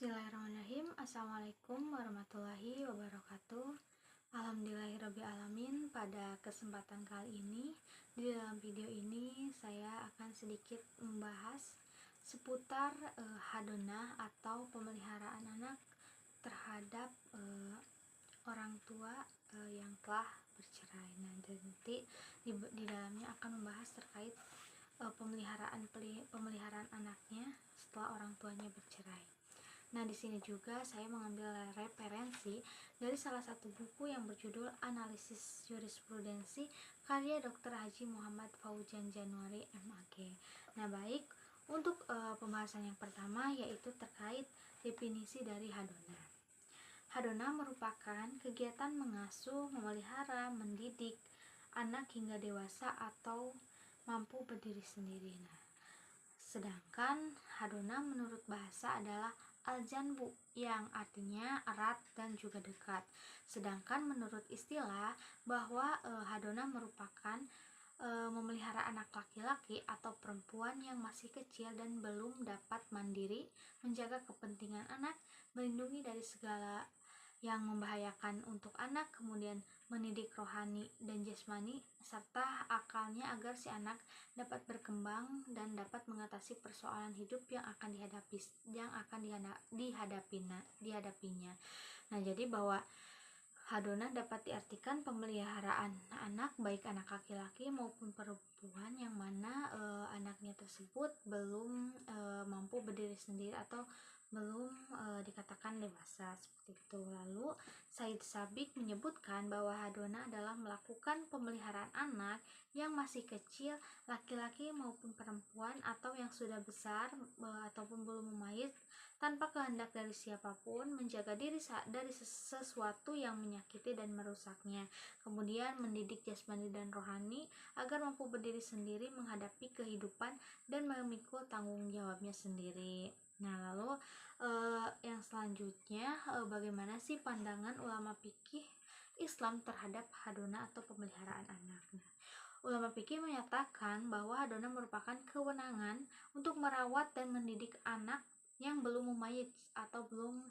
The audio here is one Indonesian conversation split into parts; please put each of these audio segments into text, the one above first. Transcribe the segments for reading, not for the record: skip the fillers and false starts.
Bismillahirrahmanirrahim. Assalamualaikum warahmatullahi wabarakatuh. Alhamdulillahirrabbilalamin. Pada kesempatan kali ini, di dalam video ini saya akan sedikit membahas seputar hadonah atau pemeliharaan anak terhadap orang tua yang telah bercerai. Nah, nanti di dalamnya akan membahas terkait pemeliharaan anaknya setelah orang tuanya bercerai. Nah, di sini juga saya mengambil referensi dari salah satu buku yang berjudul Analisis Jurisprudensi karya Dr. Haji Muhammad Fauzian Januari MAG. Nah, baik, untuk pembahasan yang pertama yaitu terkait definisi dari hadonah. Hadonah merupakan kegiatan mengasuh, memelihara, mendidik anak hingga dewasa atau mampu berdiri sendiri. Nah, sedangkan hadonah menurut bahasa adalah al-janbu, yang artinya erat dan juga dekat. Sedangkan menurut istilah bahwa hadonah merupakan memelihara anak laki-laki atau perempuan yang masih kecil dan belum dapat mandiri, menjaga kepentingan anak, melindungi dari segala yang membahayakan untuk anak, kemudian mendidik rohani dan jasmani serta akalnya agar si anak dapat berkembang dan dapat mengatasi persoalan hidup yang akan dihadapinya. Nah, jadi bahwa hadonah dapat diartikan pemeliharaan anak, baik anak laki-laki maupun perempuan yang mana anaknya tersebut belum mampu berdiri sendiri atau belum dikatakan dewasa, seperti itu. Lalu Said Sabiq menyebutkan bahwa hadonah adalah melakukan pemeliharaan anak yang masih kecil, laki-laki maupun perempuan, atau yang sudah besar ataupun belum memayit, tanpa kehendak dari siapapun, menjaga diri dari sesuatu yang menyakiti dan merusaknya, kemudian mendidik jasmani dan rohani agar mampu berdiri sendiri menghadapi kehidupan dan memikul tanggung jawabnya sendiri. Nah, lalu yang selanjutnya, bagaimana sih pandangan ulama fikih Islam terhadap hadonah atau pemeliharaan anak? Nah, ulama fikih menyatakan bahwa hadonah merupakan kewenangan untuk merawat dan mendidik anak yang belum memayit atau belum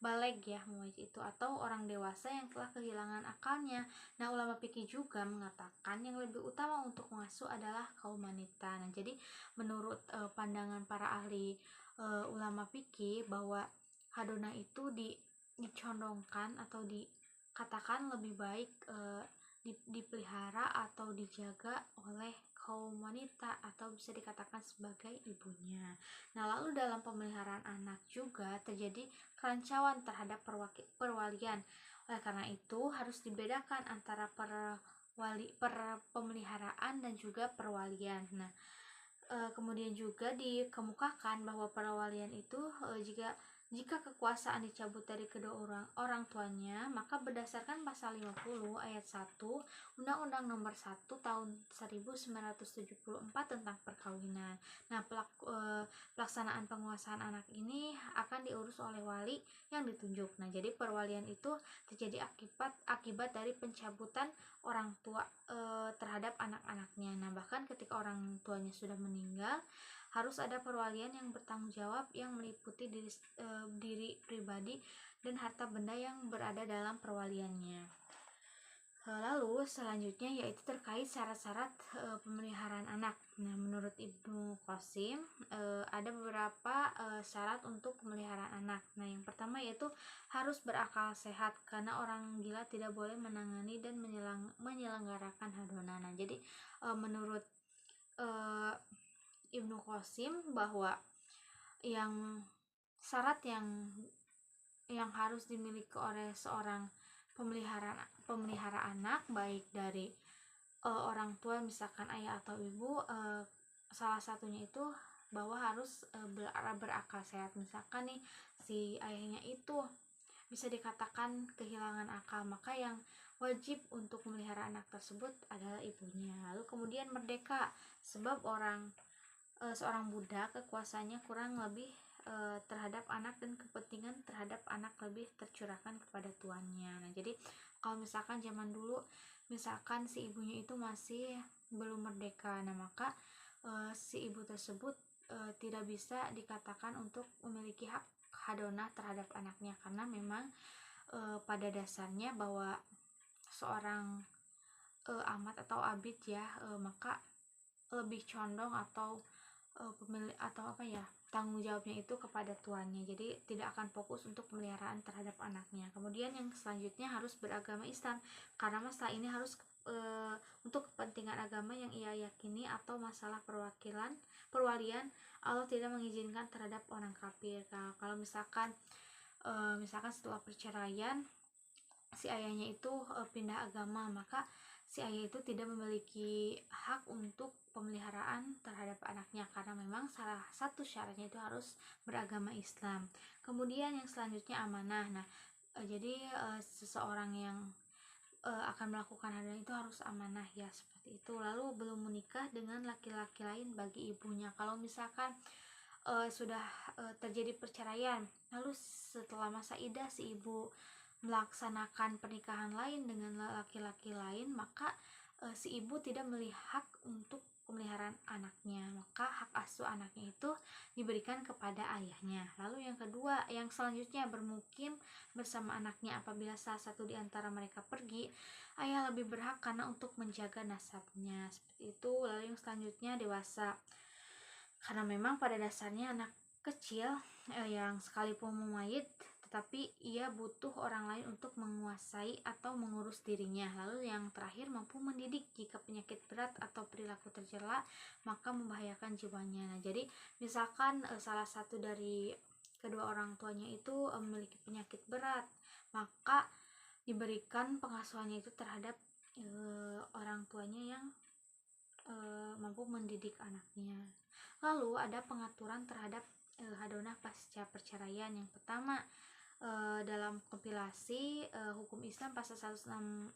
baleg ya, memayit itu, atau orang dewasa yang telah kehilangan akalnya. Nah, ulama fikih juga mengatakan yang lebih utama untuk mengasuh adalah kaum wanita. Nah, jadi menurut pandangan para ahli ulama fikih bahwa hadonah itu dicondongkan atau dikatakan lebih baik dipelihara atau dijaga oleh kaum wanita atau bisa dikatakan sebagai ibunya. Nah, lalu dalam pemeliharaan anak juga terjadi kerancuan terhadap perwalian. Oleh karena itu harus dibedakan antara pemeliharaan dan juga perwalian. Nah, kemudian juga dikemukakan bahwa perwalian itu jika kekuasaan dicabut dari kedua orang tuanya, maka berdasarkan pasal 50 ayat 1 Undang-Undang Nomor 1 Tahun 1974 tentang perkawinan. Nah, pelaksanaan penguasaan anak ini akan diurus oleh wali yang ditunjuk. Nah, jadi perwalian itu terjadi akibat dari pencabutan orang tua terhadap anak-anaknya. Nah, bahkan ketika orang tuanya sudah meninggal, harus ada perwalian yang bertanggung jawab yang meliputi diri pribadi dan harta benda yang berada dalam perwaliannya. Lalu selanjutnya yaitu terkait syarat-syarat pemeliharaan anak. Nah, menurut Ibnu Qasim ada beberapa syarat untuk pemeliharaan anak. Nah, yang pertama yaitu harus berakal sehat, karena orang gila tidak boleh menangani dan menyelenggarakan hadonah. Nah, jadi menurut Ibnu Qasim bahwa yang syarat yang harus dimiliki oleh seorang pemelihara anak, baik dari orang tua misalkan ayah atau ibu, salah satunya itu bahwa harus berakal sehat. Misalkan nih si ayahnya itu bisa dikatakan kehilangan akal, maka yang wajib untuk memelihara anak tersebut adalah ibunya. Lalu kemudian merdeka, sebab seorang budak kekuasaannya kurang lebih terhadap anak dan kepentingan terhadap anak lebih tercurahkan kepada tuannya. Nah, jadi kalau misalkan zaman dulu misalkan si ibunya itu masih belum merdeka, nah maka si ibu tersebut tidak bisa dikatakan untuk memiliki hak hadonah terhadap anaknya, karena memang pada dasarnya bahwa seorang amat atau abid ya, maka lebih condong atau pemilik atau apa ya, tanggung jawabnya itu kepada tuannya, jadi tidak akan fokus untuk pemeliharaan terhadap anaknya. Kemudian yang selanjutnya harus beragama Islam, karena masalah ini harus untuk kepentingan agama yang ia yakini atau masalah perwalian Allah tidak mengizinkan terhadap orang kafir. Nah, kalau misalkan setelah perceraian si ayahnya itu pindah agama, maka si ayah itu tidak memiliki hak untuk pemeliharaan terhadap anaknya, karena memang salah satu syaratnya itu harus beragama Islam. Kemudian yang selanjutnya amanah. Nah, jadi seseorang yang akan melakukan hal itu harus amanah ya, seperti itu. Lalu belum menikah dengan laki-laki lain bagi ibunya. Kalau misalkan sudah terjadi perceraian, lalu setelah masa iddah si ibu melaksanakan pernikahan lain dengan laki-laki lain, maka si ibu tidak memiliki hak untuk pemeliharaan anaknya, maka hak asuh anaknya itu diberikan kepada ayahnya. Lalu yang kedua, yang selanjutnya bermukim bersama anaknya. Apabila salah satu di antara mereka pergi, ayah lebih berhak karena untuk menjaga nasabnya, seperti itu. Lalu yang selanjutnya dewasa, karena memang pada dasarnya anak kecil yang sekalipun memayit, tetapi ia butuh orang lain untuk menguasai atau mengurus dirinya. Lalu yang terakhir, mampu mendidik. Jika penyakit berat atau perilaku tercela, maka membahayakan jiwanya. Nah, jadi misalkan salah satu dari kedua orang tuanya itu memiliki penyakit berat, maka diberikan pengasuhannya itu terhadap orang tuanya yang mampu mendidik anaknya. Lalu ada pengaturan terhadap hadonah pasca perceraian. Yang pertama, dalam kompilasi hukum Islam pasal 156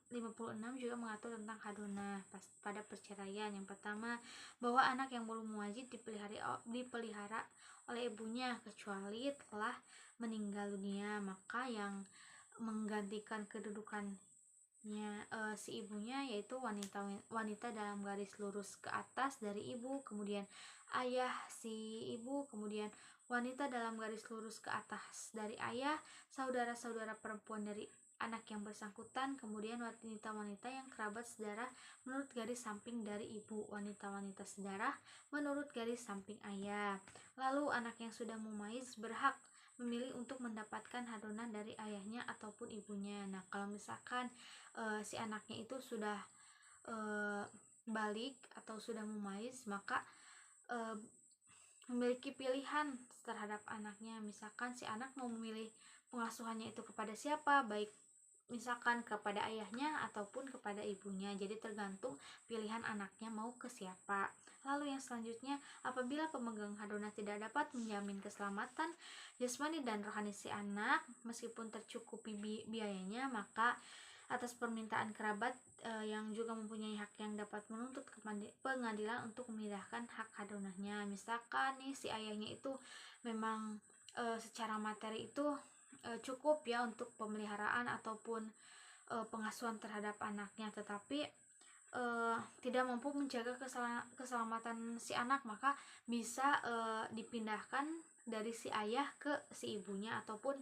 juga mengatur tentang hadonah pada perceraian. Yang pertama, bahwa anak yang belum wajib dipelihara oleh ibunya kecuali telah meninggal dunia, maka yang menggantikan kedudukannya si ibunya yaitu wanita dalam garis lurus ke atas dari ibu, kemudian ayah si ibu, kemudian wanita dalam garis lurus ke atas dari ayah, saudara-saudara perempuan dari anak yang bersangkutan, kemudian wanita-wanita yang kerabat sedarah menurut garis samping dari ibu, wanita-wanita sedarah menurut garis samping ayah. Lalu anak yang sudah mumayyiz berhak memilih untuk mendapatkan hadonah dari ayahnya ataupun ibunya. Nah, kalau misalkan si anaknya itu sudah balik atau sudah mumayyiz, maka memiliki pilihan terhadap anaknya. Misalkan si anak mau memilih pengasuhannya itu kepada siapa, baik misalkan kepada ayahnya ataupun kepada ibunya, jadi tergantung pilihan anaknya mau ke siapa. Lalu yang selanjutnya, apabila pemegang hadonah tidak dapat menjamin keselamatan jasmani dan rohani si anak meskipun tercukupi biayanya, maka atas permintaan kerabat yang juga mempunyai hak yang dapat menuntut ke pengadilan untuk memindahkan hak hadonahnya. Misalkan nih si ayahnya itu memang secara materi itu cukup ya untuk pemeliharaan ataupun pengasuhan terhadap anaknya, tetapi tidak mampu menjaga keselamatan si anak, maka bisa dipindahkan dari si ayah ke si ibunya, ataupun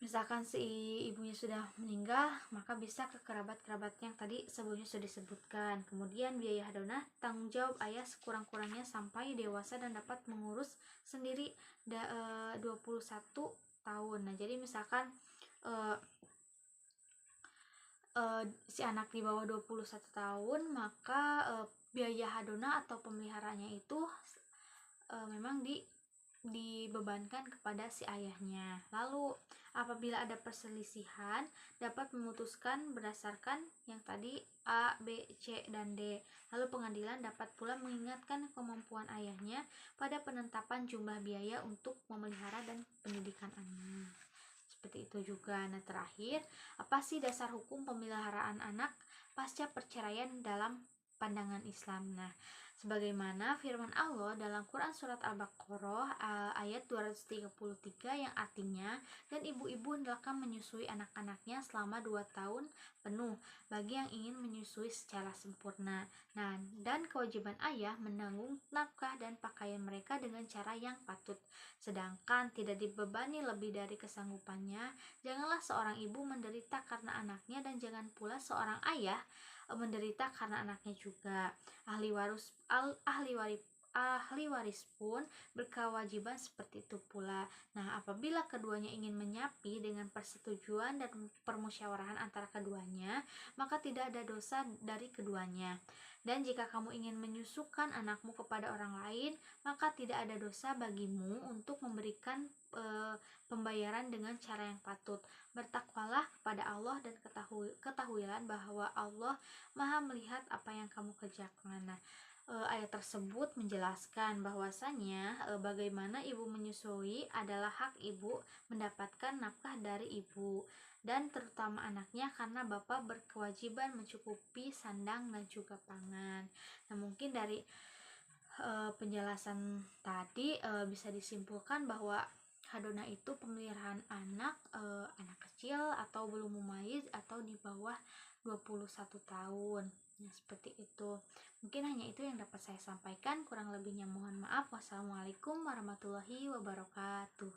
misalkan si ibunya sudah meninggal, maka bisa ke kerabat-kerabat yang tadi sebelumnya sudah disebutkan. Kemudian biaya hadonah, tanggung jawab ayah sekurang-kurangnya sampai dewasa dan dapat mengurus sendiri 21 tahun. Nah, jadi misalkan si anak di bawah 21 tahun, maka biaya hadonah atau pemeliharaannya itu memang dibebankan kepada si ayahnya. Lalu apabila ada perselisihan, dapat memutuskan berdasarkan yang tadi A, B, C, dan D. Lalu pengadilan dapat pula mengingatkan kemampuan ayahnya pada penetapan jumlah biaya untuk memelihara dan pendidikan anak. Seperti itu juga. Nah, terakhir, apa sih dasar hukum pemeliharaan anak pasca perceraian dalam pandangan Islam? Nah, sebagaimana firman Allah dalam Quran surat Al-Baqarah ayat 233 yang artinya, dan ibu-ibu hendaklah menyusui anak-anaknya selama 2 tahun penuh bagi yang ingin menyusui secara sempurna. Nah, dan kewajiban ayah menanggung nafkah dan pakaian mereka dengan cara yang patut. Sedangkan tidak dibebani lebih dari kesanggupannya, janganlah seorang ibu menderita karena anaknya, dan jangan pula seorang ayah menderita karena anaknya juga. Ahli waris pun berkewajiban seperti itu pula. Nah, apabila keduanya ingin menyapi dengan persetujuan dan permusyawarahan antara keduanya, maka tidak ada dosa dari keduanya. Dan jika kamu ingin menyusukan anakmu kepada orang lain, maka tidak ada dosa bagimu untuk memberikan pembayaran dengan cara yang patut. Bertakwalah kepada Allah dan ketahuilah bahwa Allah Maha melihat apa yang kamu kerjakan. Nah, ayat tersebut menjelaskan bahwasanya bagaimana ibu menyusui adalah hak ibu mendapatkan nafkah dari ibu dan terutama anaknya, karena bapak berkewajiban mencukupi sandang dan juga pangan. Nah, mungkin dari penjelasan tadi bisa disimpulkan bahwa hadona itu pemeliharaan anak kecil atau belum mumayyiz atau di bawah 21 tahun. Nah, seperti itu. Mungkin hanya itu yang dapat saya sampaikan, kurang lebihnya mohon maaf. Wassalamualaikum warahmatullahi wabarakatuh.